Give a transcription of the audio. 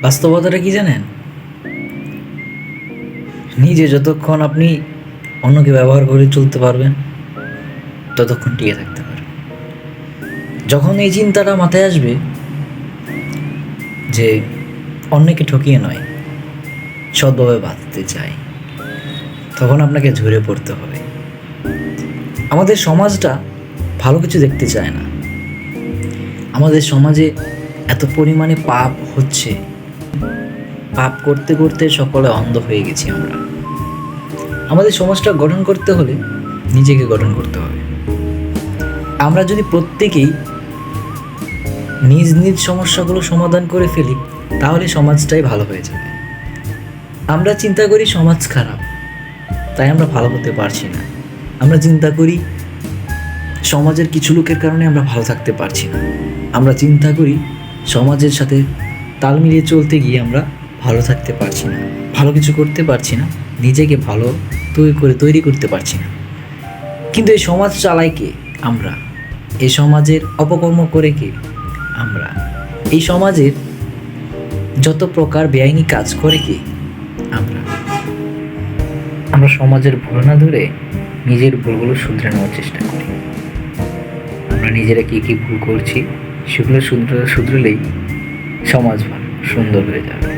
বাস্তবতাটা কি জানেন? নিজে যতক্ষণ আপনি অন্যকে ব্যবহার করে চলতে পারবেন ততক্ষণ টিকে থাকতে পারবেন। যখন এই চিন্তাটা মাথায় আসবে যে অন্যকে ঠকিয়ে নয়, সৎভাবে বাঁচতে চাই, তখন আপনাকে ঝরে পড়তে হবে। আমাদের সমাজটা ভালো কিছু দেখতে চায় না। আমাদের সমাজে এত পরিমাণে পাপ হচ্ছে, পাপ করতে করতে সকলে অন্ধ হয়ে গেছি আমরা। আমাদের সমাজটা গঠন করতে হলে নিজেকে গঠন করতে হবে। আমরা যদি প্রত্যেকেই নিজ নিজ সমস্যাগুলো সমাধান করে ফেলি, তাহলে সমাজটাই ভালো হয়ে যাবে। আমরা চিন্তা করি সমাজ খারাপ, তাই আমরা ভালো হতে পারছি না। আমরা চিন্তা করি সমাজের কিছু লোকের কারণে আমরা ভালো থাকতে পারছি না। আমরা চিন্তা করি সমাজের সাথে তাল মিলিয়ে চলতে গিয়ে আমরা ভালো থাকতে পারছি না, ভালো কিছু করতে পারছি না, নিজেকে ভালো তৈরি করতে পারছি না। কিন্তু এই সমাজ চালায় কে? আমরা। এই সমাজের অপকর্ম করে কে? আমরা। এই সমাজের যত প্রকার বেআইনি কাজ করে কে? আমরা। আমরা সমাজের ভুল না ধরে নিজের ভুলগুলো শুধরে নেওয়ার চেষ্টা করি। আমরা নিজেরা কী কী ভুল করছি সেগুলো শুধরলেই সমাজ ভালো সুন্দর হয়ে যাবে।